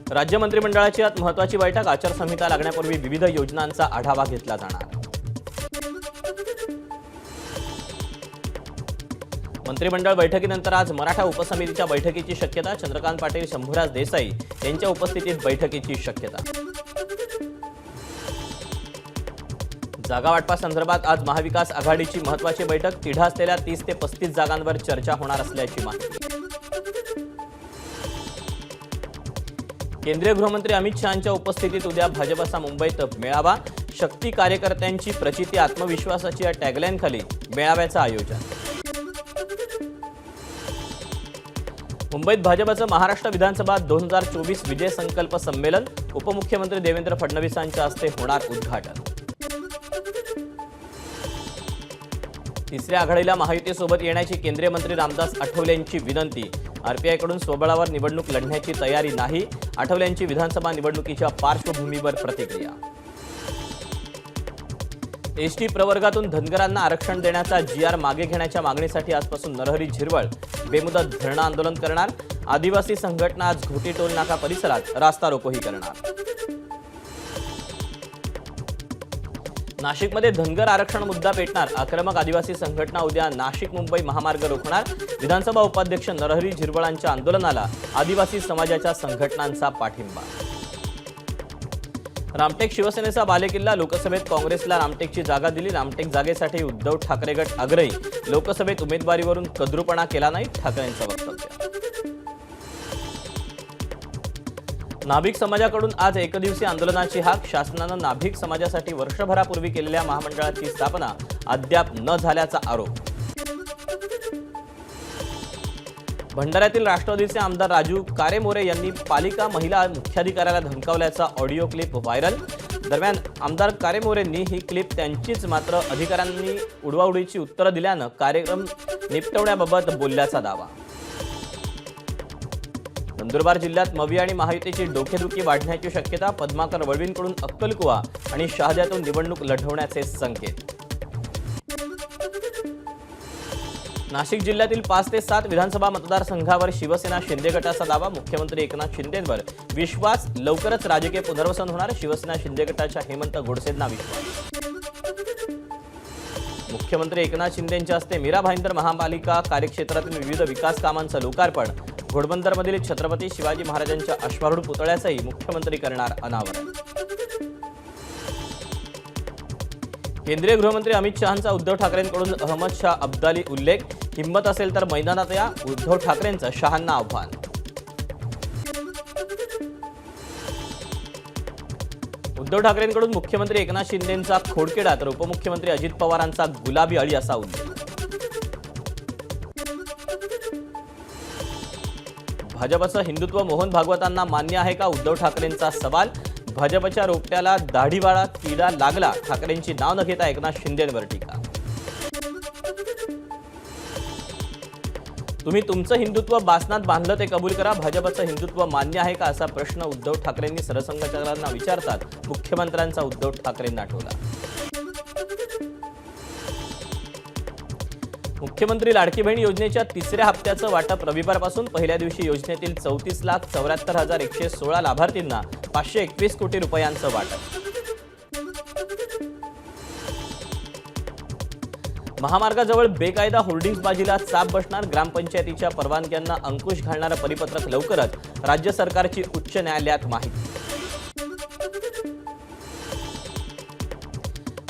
राज्य मंत्रिमंडळाची आज महत्त्वाची बैठक। आचारसंहिता लागण्यापूर्वी विविध योजनांचा आढावा घेतला जाणार। मंत्रिमंडळ बैठकीनंतर आज मराठा उपसमितीच्या बैठकीची शक्यता। चंद्रकांत पाटील, शंभूराज देसाई यांच्या उपस्थितीत बैठकीची शक्यता। जागा वाटपासंदर्भात आज महाविकास आघाडीची महत्त्वाची बैठक। तिढा असलेल्या 30 ते 35 जागांवर चर्चा होणार असल्याची माहिती। केंद्रीय गृहमंत्री अमित शहांच्या उपस्थितीत उद्या भाजपचा मुंबईत मेळावा। शक्ती कार्यकर्त्यांची प्रचिती आत्मविश्वासाची या टॅगलाईन खाली मेळाव्याचं आयोजन। मुंबईत भाजपचं महाराष्ट्र विधानसभा 2024 विजय संकल्प संमेलन। उपमुख्यमंत्री देवेंद्र फडणवीसांच्या हस्ते होणार उद्घाटन। तिसऱ्या आघाडीला महायुतीसोबत येण्याची केंद्रीय मंत्री रामदास आठवलेंची विनंती। आरपीआयकडून स्वबळावर निवडणूक लढण्याची तयारी नाही। आठवलेंची विधानसभा निवडणुकीच्या पार्श्वभूमीवर प्रतिक्रिया। एसटी प्रवर्गातून धनगरांना आरक्षण देण्याचा जीआर मागे घेण्याच्या मागणीसाठी आजपासून नरहरी झिरवळ बेमुदत धरणं आंदोलन करणार। आदिवासी संघटना आज घोटी टोल नाका परिसरात रास्ता रोकोही करणार। नाशिकमध्ये धनगर आरक्षण मुद्दा पेटणार। आक्रमक आदिवासी संघटना उद्या नाशिक मुंबई महामार्ग रोखणार। विधानसभा उपाध्यक्ष नरहरी झिरवळांच्या आंदोलनाला आदिवासी समाजाच्या संघटनांचा पाठिंबा। रामटेक शिवसेनेचा बालेकिल्ला। लोकसभेत काँग्रेसला रामटेकची जागा दिली। रामटेक जागेसाठी उद्धव ठाकरे गट आग्रही। लोकसभेत उमेदवारीवरून कद्रूपणा केला नाही, ठाकरेंचं वक्तव्य। नाभिक समाजाकडून आज एकदिवसीय आंदोलनाची हाक। शासनानं नाभिक समाजासाठी वर्षभरापूर्वी केलेल्या महामंडळाची स्थापना अद्याप न झाल्याचा आरोप। भंडाऱ्यातील राष्ट्रवादीचे आमदार राजू कारेमोरे यांनी पालिका महिला मुख्याधिकाऱ्याला धमकावल्याचा ऑडिओ क्लिप व्हायरल। दरम्यान आमदार कारेमोरेंनी ही क्लिप त्यांचीच, मात्र अधिकाऱ्यांनी उडवाउडीची उत्तरं दिल्यानं कार्यक्रम निपटवण्याबाबत बोलल्याचा दावा। नंदुरबार जिल्ह्यात मवी आणि महायुतीची डोकेदुखी वाढण्याची शक्यता। पद्माकर वळवींकडून अक्कलकुवा आणि शहाद्यातून निवडणूक लढवण्याचे संकेत। नाशिक जिल्ह्यातील 5 ते 7 विधानसभा मतदारसंघावर शिवसेना शिंदे गटाचा दावा। मुख्यमंत्री एकनाथ शिंदेंवर विश्वास। लवकरच राजकीय पुनर्वसन होणार। शिवसेना शिंदे गटाच्या हेमंत गोडसेंना विश्वास। मुख्यमंत्री एकनाथ शिंदेंच्या हस्ते मीरा भाईंदर महापालिका कार्यक्षेत्रातील विविध विकास कामांचं लोकार्पण। घोडबंदरमधील छत्रपती शिवाजी महाराजांच्या अश्वारूढ पुतळ्याचंही मुख्यमंत्री करणार अनावरण। केंद्रीय गृहमंत्री अमित शहांचा उद्धव ठाकरेंकडून अहमद शाह अब्दाली उल्लेख। हिंमत असेल तर मैदानात या, उद्धव ठाकरेंचं शहांना आव्हान। उद्धव ठाकरेंकडून मुख्यमंत्री एकनाथ शिंदेंचा खोडकेडा तर उपमुख्यमंत्री अजित पवारांचा गुलाबी अळी असा उल्लेख। भाजपचं हिंदुत्व मोहन भागवतांना मान्य आहे का? उद्धव ठाकरेंचा सवाल। भाजपच्या रोपट्याला दाढीवाळा किडा लागला। ठाकरेंची नाव न घेता एकनाथ शिंदेंवर टीका। तुम्ही तुमचं हिंदुत्व बासनात बांधलं ते कबूल करा। भाजपचं हिंदुत्व मान्य आहे का, असा प्रश्न उद्धव ठाकरेंनी सरसंघचालकांना विचारतात मुख्यमंत्र्यांचा उद्धव ठाकरेंना टोला। मुख्यमंत्री लाडकी बहीण योजनेच्या तिसऱ्या हप्त्याचं वाटप रविवारपासून। पहिल्या दिवशी योजनेतील 34,74,116 लाभार्थींना 521 कोटी रुपयांचं वाटप। महामार्गाजवळ बेकायदा होर्डिंग्सबाजीला चाप बसणार। ग्रामपंचायतीच्या परवानग्यांना अंकुश घालणारं परिपत्रक लवकरच। राज्य सरकारची उच्च न्यायालयात माहिती।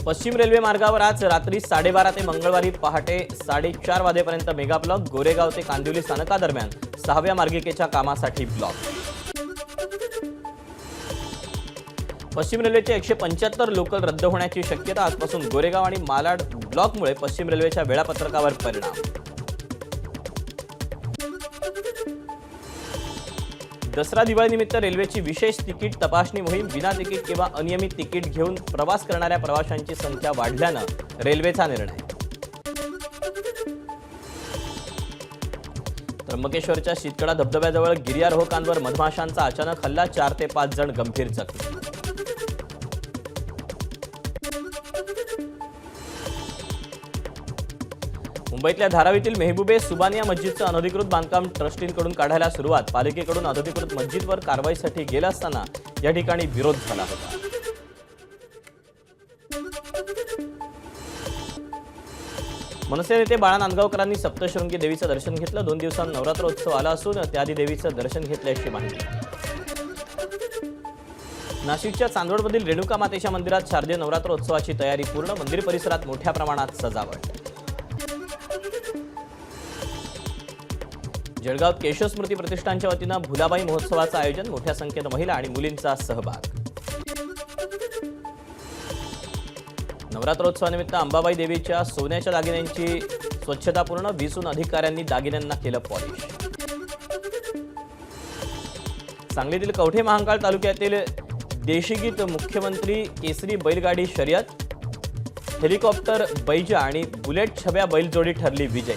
पश्चिम रेल्वे मार्गावर आज रात्री 12:30 ते मंगळवारी पहाटे 4:30 वाजेपर्यंत मेगा ब्लॉक। गोरेगाव ते कांदिवली स्थानकादरम्यान 6व्या मार्गिकेच्या कामासाठी ब्लॉक। पश्चिम रेल्वेचे 175 लोकल रद्द होण्याची शक्यता। आजपासून गोरेगाव आणि मालाड ब्लॉकमुळे पश्चिम रेल्वेच्या वेळापत्रकावर परिणाम। दसरा दिवाळीनिमित्त रेल्वेची विशेष तिकीट तपासणी मोहीम। विना तिकीट किंवा अनियमित तिकीट घेऊन प्रवास करणाऱ्या प्रवाशांची संख्या वाढल्यानं रेल्वेचा निर्णय। त्र्यंबकेश्वरच्या शीतकडा धबधब्याजवळ गिर्यारोहकांवर मधमाशांचा अचानक हल्ला। 4 ते 5 जण गंभीर जखमी। मुंबईतल्या धारावीतील मेहबुबे सुबानिया मस्जिदचं अनधिकृत बांधकाम ट्रस्टींकडून काढायला सुरुवात. पालिकेकडून अनधिकृत मस्जिदवर कारवाईसाठी गेला असताना या ठिकाणी विरोध झाला होता. मनसे नेते बाळा नांदगावकरांनी सप्तशृंगी देवीचं दर्शन घेतलं. 2 दिवसांत नवरात्रोत्सव आला असून त्याआधी देवीचं दर्शन घेतल्याची माहिती. नाशिकच्या चांदवडमधील रेणुका मातेच्या मंदिरात शारदीय नवरात्रोत्सवाची तयारी पूर्ण. मंदिर परिसरात मोठ्या प्रमाणात सजावट. जळगावात केशव स्मृती प्रतिष्ठानच्या वतीनं भुलाबाई महोत्सवाचं आयोजन. मोठ्या संख्येनं महिला आणि मुलींचा सहभाग. नवरात्रोत्सवानिमित्त अंबाबाई देवीच्या सोन्याच्या दागिन्यांची स्वच्छता पूर्ण. 20हून अधिकाऱ्यांनी दागिन्यांना केलं पॉलिश. सांगलीतील कवठे महांकाळ तालुक्यातील देशीगीत मुख्यमंत्री केसरी बैलगाडी शर्यत. हेलिकॉप्टर बैजा आणि बुलेट छब्या बैलजोडी ठरली विजय.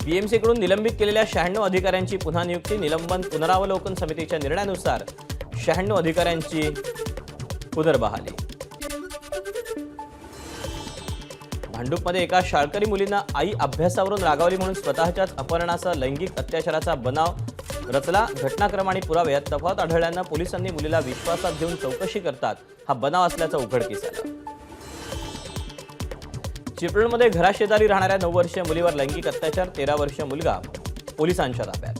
बीएमसीकडून निलंबित केलेल्या 96 अधिकाऱ्यांची पुन्हा नियुक्ती. निलंबन पुनरावलोकन समितीच्या निर्णयानुसार 96 अधिकाऱ्यांची पुनर्बहाली. भांडूपमध्ये एका शाळकरी मुलीनं आई अभ्यासावरून रागावली म्हणून स्वतःच्याच अपहरणासह लैंगिक अत्याचाराचा बनाव रचला. घटनाक्रम आणि पुरावे यात तफावत आढळल्यानं पोलिसांनी मुलीला विश्वासात घेऊन चौकशी करतात हा बनाव असल्याचं उघडकीस आलं. चिपळूणमध्ये घराशेजारी राहणाऱ्या 9 वर्षीय मुलीवर लैंगिक अत्याचार. 13 वर्षीय मुलगा पोलिसांच्या ताब्यात.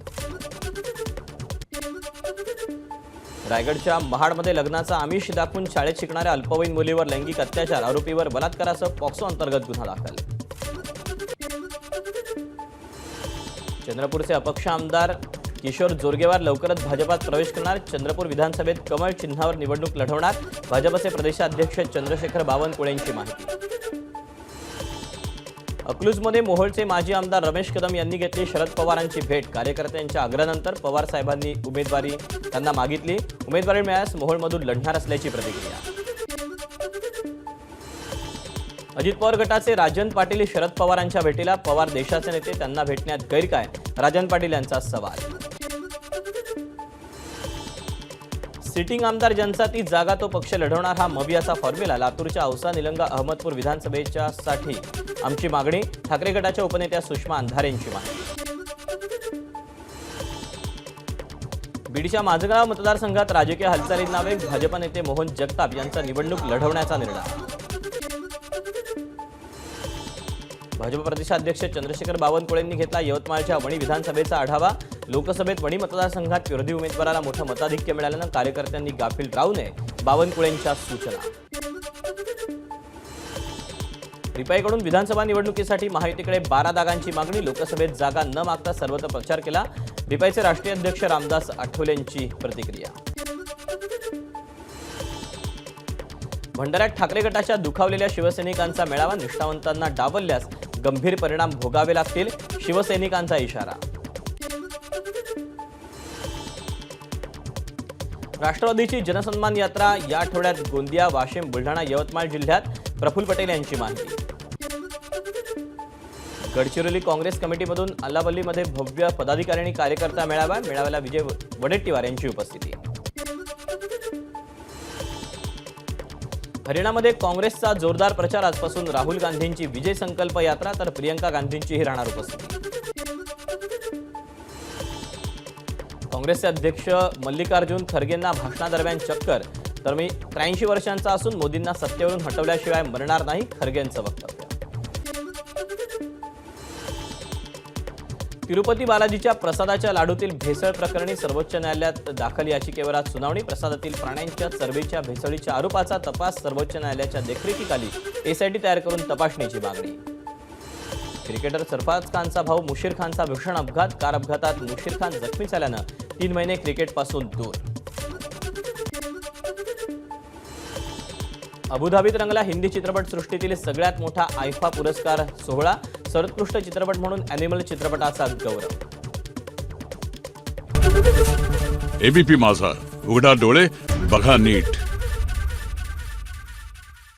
रायगडच्या महाडमध्ये लग्नाचा आमिष दाखवून शाळेत शिकणाऱ्या अल्पवयीन मुलीवर लैंगिक अत्याचार. आरोपीवर बलात्कारासह पॉक्सो अंतर्गत गुन्हा दाखल. चंद्रपूरचे अपक्ष आमदार किशोर जोरगेवार लवकरच भाजपात प्रवेश करणार. चंद्रपूर विधानसभेत कमळ चिन्हावर निवडणूक लढवणार. भाजपचे प्रदेशाध्यक्ष चंद्रशेखर बावनकुळेंची माहिती. अकलूजमध्ये मोहोळचे माजी आमदार रमेश कदम यांनी घेतली शरद पवारांची भेट. कार्यकर्त्यांच्या आग्रहानंतर पवार साहेबांनी उमेदवारी त्यांना मागितली. उमेदवारी मिळाल्यास मोहोळमधून लढणार असल्याची प्रतिक्रिया. अजित पवार गटाचे राजन पाटील शरद पवारांच्या भेटीला. पवार देशाचे नेते, त्यांना भेटण्यात गैर काय, राजन पाटील यांचा सवाल. सिटिंग आमदार ज्यांचा ती जागा तो पक्ष लढवणार हा मवियाचा फॉर्म्युला. लातूरच्या औसा निलंगा अहमदपूर विधानसभेच्या साठी आमची मागणी. ठाकरे गटाच्या उपनेत्या सुषमा अंधारेंची माहिती. बीडच्या माझगाव मतदारसंघात राजकीय हालचालींना वेग. भाजप नेते मोहन जगताप यांचा निवडणूक लढवण्याचा निर्णय. भाजप प्रदेशाध्यक्ष चंद्रशेखर बावनकुळेंनी घेतला यवतमाळच्या वणी विधानसभेचा आढावा. लोकसभेत वणी मतदारसंघात विरोधी उमेदवाराला मोठं मताधिक्य मिळाल्यानं कार्यकर्त्यांनी गाफील राहू नये, बावनकुळेंच्या सूचना. रिपाईकडून विधानसभा निवडणुकीसाठी महायुतीकडे 12 जागांची मागणी. लोकसभेत जागा न मागता सर्वत्र प्रचार केला. रिपाईचे राष्ट्रीय अध्यक्ष रामदास आठवलेंची प्रतिक्रिया. भंडाऱ्यात ठाकरे गटाच्या दुखावलेल्या शिवसैनिकांचा मेळावा. निष्ठावंतांना डावलल्यास गंभीर परिणाम भोगावे लागतील, शिवसैनिकांचा इशारा. राष्ट्रवादीची जनसन्मान यात्रा या आठवड्यात गोंदिया, वाशिम, बुलढाणा, यवतमाळ जिल्ह्यात. प्रफुल्ल पटेल यांची माहिती. गडचिरोली काँग्रेस कमिटीमधून अल्लावल्लीमध्ये भव्य पदाधिकारी आणि कार्यकर्ता मेळावा. मेळाव्याला विजय वडेट्टीवार यांची उपस्थिती. हरियाणामध्ये काँग्रेसचा जोरदार प्रचार. आजपासून राहुल गांधींची विजय संकल्प यात्रा तर प्रियंका गांधींचीही राहणार उपस्थिती. काँग्रेसचे अध्यक्ष मल्लिकार्जुन खरगेंना भाषणादरम्यान चक्कर. तर मी 83 वर्षांचा असून मोदींना सत्तेवरून हटवल्याशिवाय मरणार नाही, खरगेंचं वक्तव्य. तिरुपती बालाजीच्या प्रसादाच्या लाडूतील भेसळ प्रकरणी सर्वोच्च न्यायालयात दाखल याचिकेवर आज सुनावणी. प्रसादातील प्राण्यांच्या चरबीच्या भेसळीच्या आरोपाचा तपास सर्वोच्च न्यायालयाच्या देखरेखीखाली एसआयटी तयार करून तपासणीची मागणी. क्रिकेटर सरफराज खानचा भाऊ मुशीर खानचा भीषण अपघात. कार अपघातात मुशीर खान जखमी झाल्यानं 3 महिने क्रिकेटपासून दूर. अबुधाबीत रंगला हिंदी चित्रपटसृष्टीतील सगळ्यात मोठा आयफा पुरस्कार सोहळा. सर्वोत्कृष्ट चित्रपट म्हणून अॅनिमल चित्रपटाचा गौरव. एबीपी माझा, उघडा डोळे बघा नीट.